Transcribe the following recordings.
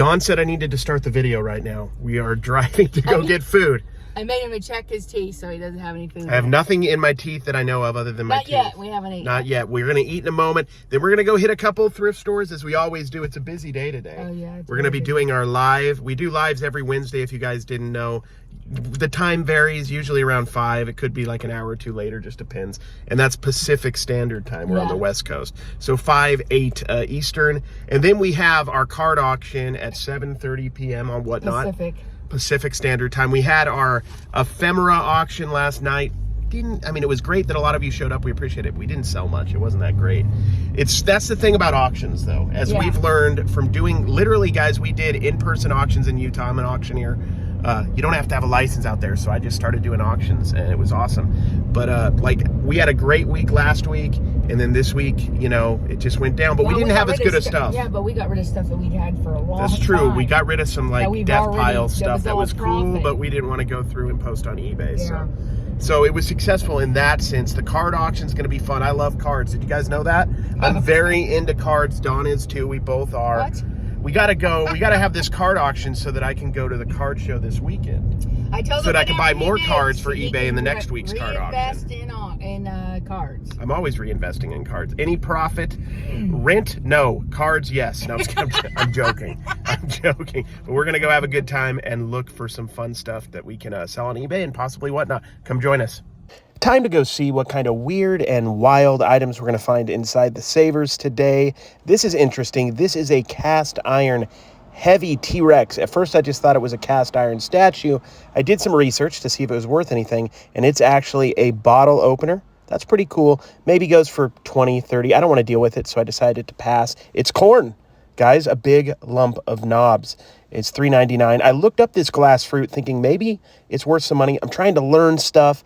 Dawn said I needed to start the video right now. We are driving to go get food. I made him check his teeth so he doesn't have any food. I have nothing in my teeth that I know of other than my teeth. Not yet. We haven't eaten. Not yet. We're going to eat in a moment. Then we're going to go hit a couple thrift stores as we always do. It's a busy day today. Oh, yeah. We're going to be doing our live. We do lives every Wednesday if you guys didn't know. The time varies, usually around 5. It could be like an hour or two later, just depends. And that's Pacific Standard Time. We're on the West Coast. So 5, 8 Eastern. And then we have our card auction at 7:30 p.m. on Whatnot. Pacific Standard Time. We had our ephemera auction last night. It was great that a lot of you showed up. We appreciate it. We didn't sell much. It wasn't that great. That's the thing about auctions, though. As we've learned from doing, literally, guys, we did in-person auctions in Utah. I'm an auctioneer. You don't have to have a license out there, so I just started doing auctions, and it was awesome. But we had a great week last week, and then this week, it just went down. But we didn't have as good of stuff. Yeah, but we got rid of stuff that we'd had for a long time. That's true. We got rid of some death pile stuff that was cool, but we didn't want to go through and post on eBay. Yeah. So it was successful in that sense. The card auction is going to be fun. I love cards. Did you guys know that? I'm very into cards. Dawn is too. We both are. What? We got to go. We got to have this card auction so that I can go to the card show this weekend. I told so that I can buy more cards for eBay in the next week's card auction. Reinvest in cards. I'm always reinvesting in cards. Any profit, rent, no. Cards, yes. No, I'm joking. I'm joking. But we're going to go have a good time and look for some fun stuff that we can sell on eBay and possibly whatnot. Come join us. Time to go see what kind of weird and wild items we're going to find inside the Savers today. This is interesting. This is a cast iron heavy T-Rex. At first, I just thought it was a cast iron statue. I did some research to see if it was worth anything, and it's actually a bottle opener. That's pretty cool. Maybe goes for 20, 30. I don't want to deal with it, so I decided to pass. It's corn, guys, a big lump of knobs. It's $3.99. I looked up this glass fruit thinking maybe it's worth some money. I'm trying to learn stuff,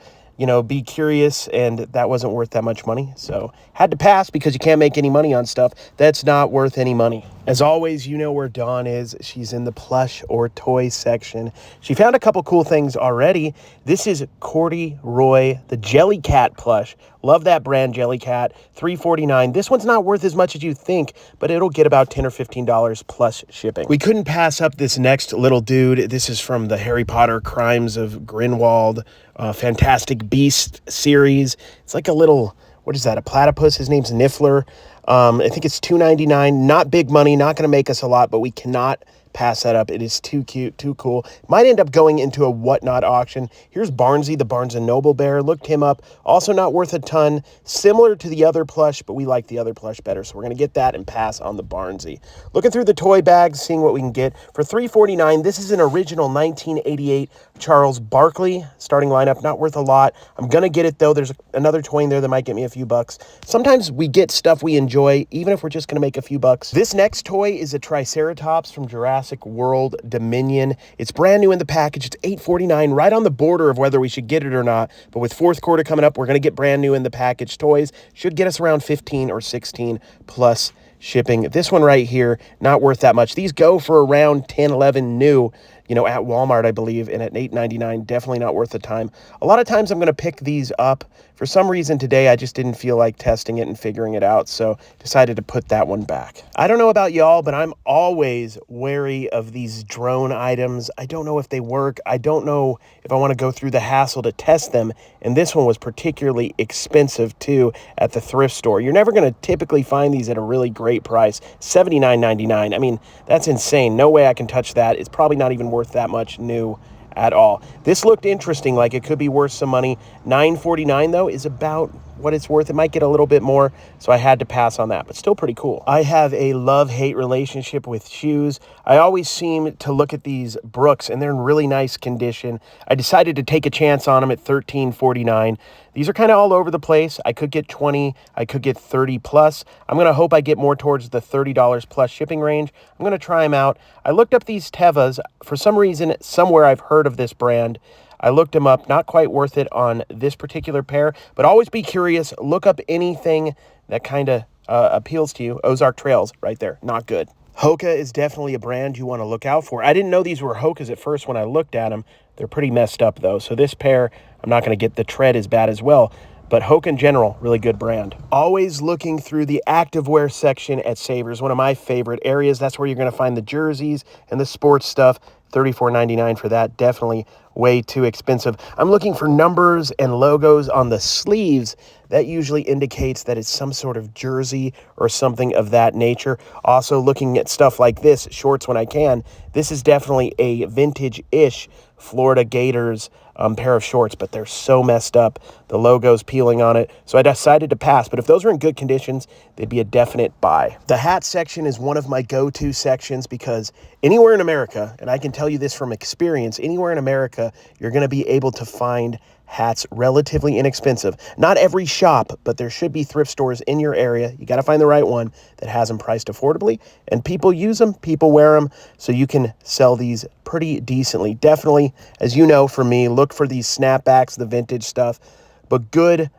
be curious, and that wasn't worth that much money. So had to pass because you can't make any money on stuff that's not worth any money. As always, you know where Dawn is. She's in the plush or toy section. She found a couple cool things already. This is Corduroy, the Jellycat plush. Love that brand, Jellycat. $3.49. This one's not worth as much as you think, but it'll get about $10 or $15 plus shipping. We couldn't pass up this next little dude. This is from the Harry Potter Crimes of Grindelwald Fantastic Beast series. It's like a little, what is that, a platypus? His name's Niffler. I think it's $2.99. Not big money, not going to make us a lot, but we cannot pass that up. It is too cute, too cool. Might end up going into a Whatnot auction. Here's Barnsey, the Barnes & Noble bear. Looked him up. Also not worth a ton. Similar to the other plush, but we like the other plush better. So we're going to get that and pass on the Barnsey. Looking through the toy bags, seeing what we can get. For $3.49, this is an original 1988 Charles Barkley starting lineup. Not worth a lot. I'm going to get it, though. There's another toy in there that might get me a few bucks. Sometimes we get stuff we enjoy, even if we're just going to make a few bucks. This next toy is a Triceratops from Jurassic World Dominion. It's brand new in the package. It's $8.49, right on the border of whether we should get it or not. But with fourth quarter coming up, we're going to get brand new in the package toys. Should get us around 15 or 16 plus shipping. This one right here, not worth that much. These go for around 10, 11 new, at Walmart, I believe, and at $8.99, definitely not worth the time. A lot of times I'm going to pick these up. For some reason today, I just didn't feel like testing it and figuring it out, so decided to put that one back. I don't know about y'all, but I'm always wary of these drone items. I don't know if they work. I don't know if I want to go through the hassle to test them, and this one was particularly expensive, too, at the thrift store. You're never going to typically find these at a really great price. $79.99. I mean, that's insane. No way I can touch that. It's probably not even worth that much new at all. This looked interesting, like it could be worth some money. $9.49 though is about what it's worth. It might get a little bit more, so I had to pass on that, but still pretty cool. I have a love-hate relationship with shoes. I always seem to look at these Brooks, and they're in really nice condition. I decided to take a chance on them at $13.49. These are kind of all over the place. I could get 20, I could get 30 plus. I'm going to hope I get more towards the $30 plus shipping range. I'm going to try them out. I looked up these Tevas. For some reason, somewhere I've heard of this brand. I looked them up, not quite worth it on this particular pair, but always be curious. Look up anything that kind of appeals to you. Ozark Trails right there, not good. Hoka is definitely a brand you want to look out for. I didn't know these were Hokas at first when I looked at them. They're pretty messed up though. So this pair, I'm not going to get. The tread is bad as well. But Hoke in general, really good brand. Always looking through the activewear section at Savers, one of my favorite areas. That's where you're going to find the jerseys and the sports stuff. $34.99 for that. Definitely way too expensive. I'm looking for numbers and logos on the sleeves. That usually indicates that it's some sort of jersey or something of that nature. Also looking at stuff like this, shorts when I can. This is definitely a vintage-ish Florida Gators pair of shorts, but they're so messed up. The logo's peeling on it, so I decided to pass. But if those are in good conditions, they'd be a definite buy. The hat section is one of my go-to sections because anywhere in America, and I can tell you this from experience, anywhere in America, you're going to be able to find hats relatively inexpensive. Not every shop, but there should be thrift stores in your area. You got to find the right one that has them priced affordably, and people use them, people wear them, so you can sell these pretty decently. Definitely, as you know, for me, look for these snapbacks, the vintage stuff, but good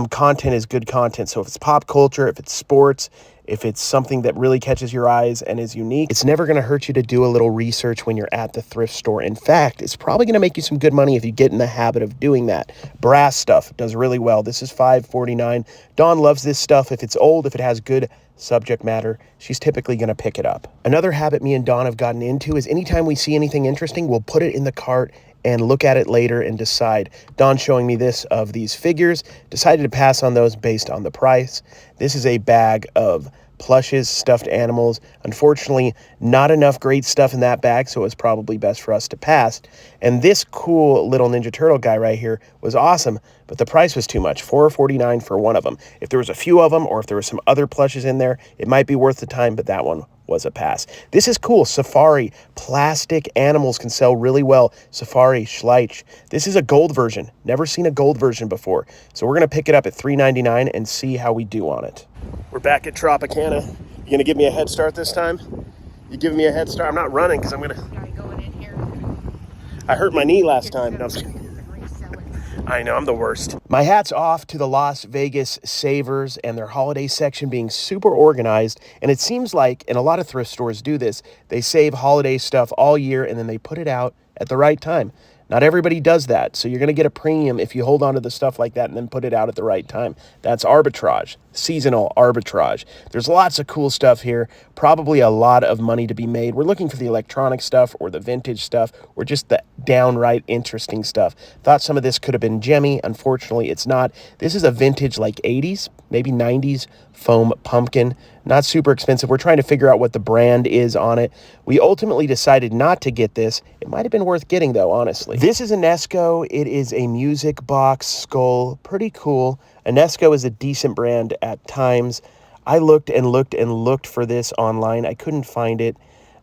content is good content. So if it's pop culture, if it's sports, if it's something that really catches your eyes and is unique, it's never going to hurt you to do a little research when you're at the thrift store. In fact, it's probably going to make you some good money if you get in the habit of doing that. Brass stuff does really well. This is $5.49. Dawn loves this stuff. If it's old, if it has good subject matter, she's typically going to pick it up. Another habit me and Dawn have gotten into is anytime we see anything interesting, we'll put it in the cart and look at it later and decide. Dawn showing me this of these figures, decided to pass on those based on the price. This is a bag of plushes, stuffed animals. Unfortunately, not enough great stuff in that bag, so it was probably best for us to pass. And this cool little Ninja Turtle guy right here was awesome, but the price was too much, $4.49 for one of them. If there was a few of them, or if there were some other plushes in there, it might be worth the time, but that one was a pass. This is cool. Safari. Plastic animals can sell really well. Safari, Schleich. This is a gold version. Never seen a gold version before. So we're going to pick it up at $3.99 and see how we do on it. We're back at Tropicana. You going to give me a head start this time? You giving me a head start? I'm not running because I'm going to... I hurt my knee last time. No, I know, I'm the worst. My hat's off to the Las Vegas Savers and their holiday section being super organized. And it seems like, and a lot of thrift stores do this, they save holiday stuff all year and then they put it out at the right time. Not everybody does that, so you're going to get a premium if you hold on to the stuff like that and then put it out at the right time. That's arbitrage, seasonal arbitrage. There's lots of cool stuff here, probably a lot of money to be made. We're looking for the electronic stuff or the vintage stuff or just the downright interesting stuff. Thought some of this could have been gemmy. Unfortunately, it's not. This is a vintage like 80s, maybe 90s foam pumpkin. Not super expensive. We're trying to figure out what the brand is on it. We ultimately decided not to get this. It might have been worth getting, though, honestly. This is a Nesco. It is a music box skull. Pretty cool. A Nesco is a decent brand at times. I looked and looked and looked for this online. I couldn't find it.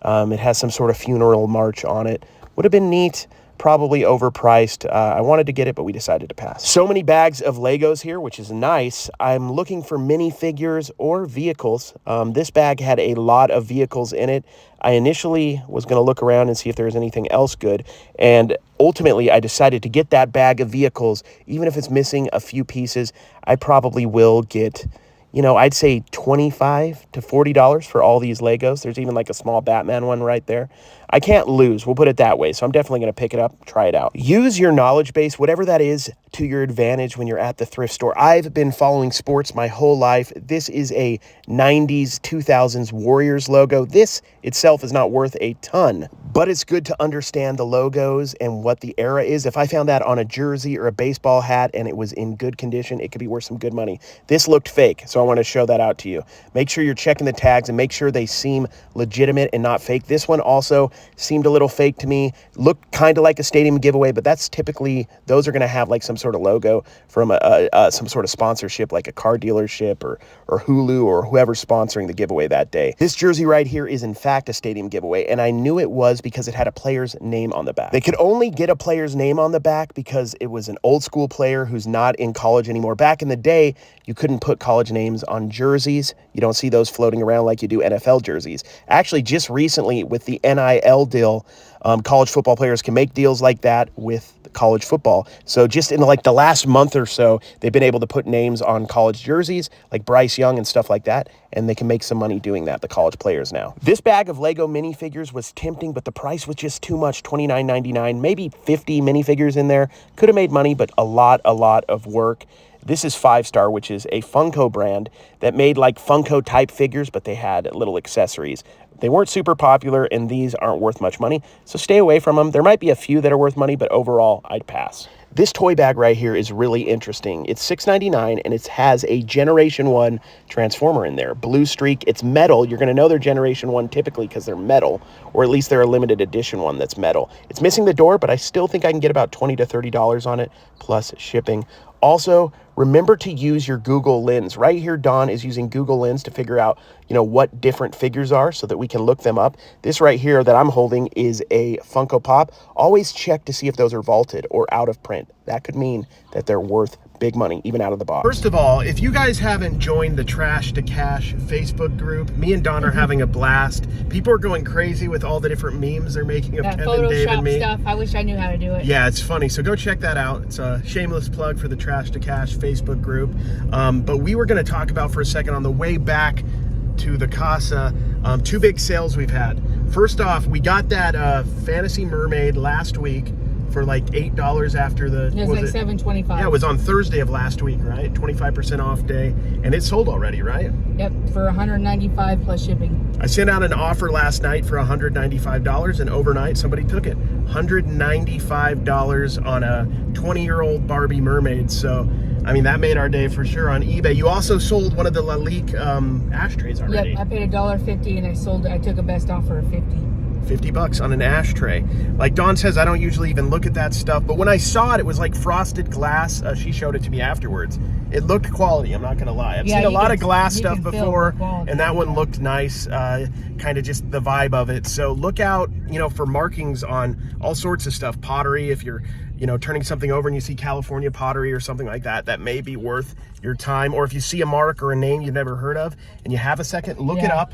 It has some sort of funeral march on it. Would have been neat. Probably overpriced. I wanted to get it, but we decided to pass. So many bags of Legos here, which is nice. I'm looking for minifigures or vehicles. This bag had a lot of vehicles in it. I initially was going to look around and see if there was anything else good. And ultimately, I decided to get that bag of vehicles. Even if it's missing a few pieces, I probably will get, you know, I'd say $25 to $40 for all these Legos. There's even like a small Batman one right there. I can't lose, we'll put it that way. So I'm definitely going to pick it up, try it out. Use your knowledge base, whatever that is, to your advantage when you're at the thrift store. I've been following sports my whole life. This is a 90s, 2000s Warriors logo. This itself is not worth a ton, but it's good to understand the logos and what the era is. If I found that on a jersey or a baseball hat and it was in good condition, it could be worth some good money. This looked fake, so I want to show that out to you. Make sure you're checking the tags and make sure they seem legitimate and not fake. This one also seemed a little fake to me. Looked kind of like a stadium giveaway, but that's typically, those are going to have like some sort of logo from some sort of sponsorship, like a car dealership or Hulu or whoever's sponsoring the giveaway that day. This jersey right here is in fact a stadium giveaway, and I knew it was because it had a player's name on the back. They could only get a player's name on the back because it was an old school player who's not in college anymore. Back in the day, you couldn't put college names on jerseys. You don't see those floating around like you do NFL jerseys. Actually, just recently with the NIL deal, college football players can make deals like that with college football. So just in like the last month or so, they've been able to put names on college jerseys like Bryce Young and stuff like that, and they can make some money doing that, the college players now. This bag of Lego minifigures was tempting, but the price was just too much, $29.99, maybe 50 minifigures in there. Could have made money, but a lot of work. This is 5 Star, which is a Funko brand that made like Funko type figures, but they had little accessories. They weren't super popular, and these aren't worth much money, so stay away from them. There might be a few that are worth money, but overall, I'd pass. This toy bag right here is really interesting. It's $6.99, and it has a Generation 1 Transformer in there. Blue streak. It's metal. You're going to know they're Generation 1 typically because they're metal, or at least they're a limited edition one that's metal. It's missing the door, but I still think I can get about $20 to $30 on it, plus shipping. Also, remember to use your Google Lens. Right here, Dawn is using Google Lens to figure out, what different figures are so that we can look them up. This right here that I'm holding is a Funko Pop. Always check to see if those are vaulted or out of print. That could mean that they're worth big money, even out of the box. First of all, if you guys haven't joined the Trash to Cash Facebook group, me and Dawn are having a blast. People are going crazy with all the different memes they're making of Kevin, Dave, and me. Stuff. I wish I knew how to do it. Yeah, it's funny. So go check that out. It's a shameless plug for the Trash to Cash Facebook group. But we were going to talk about for a second on the way back to the casa, 2 big sales we've had. First off, we got that Fantasy Mermaid last week for like $8 after the... It was like $7.25. Yeah, it was on Thursday of last week, right? 25% off day. And it sold already, right? Yep, for $195 plus shipping. I sent out an offer last night for $195, and overnight somebody took it. $195 on a 20-year-old Barbie mermaid. So, I mean, that made our day for sure on eBay. You also sold one of the Lalique ashtrays already. Yep, I paid $1.50 and I took a best offer of $50. $50 on an ashtray. Like Dawn says, I don't usually even look at that stuff, but when I saw it, it was like frosted glass. She showed it to me afterwards. It looked quality, I'm not gonna lie. I've seen a lot of glass stuff before, and that one looked nice, kind of just the vibe of it. So look out, for markings on all sorts of stuff. Pottery, if you're turning something over and you see California pottery or something like that, that may be worth your time. Or if you see a mark or a name you've never heard of and you have a second, look it up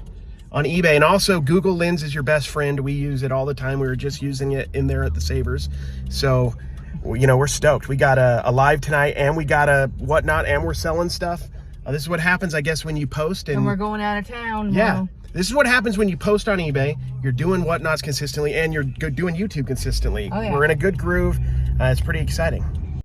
on eBay. And also, Google Lens is your best friend. We use it all the time. We were just using it in there at the Savers. So, we're stoked. We got a live tonight, and we got a whatnot, and we're selling stuff. This is what happens, I guess, when you post. And we're going out of town. Yeah. This is what happens when you post on eBay. You're doing whatnots consistently, and you're doing YouTube consistently. Oh, yeah. We're in a good groove. It's pretty exciting.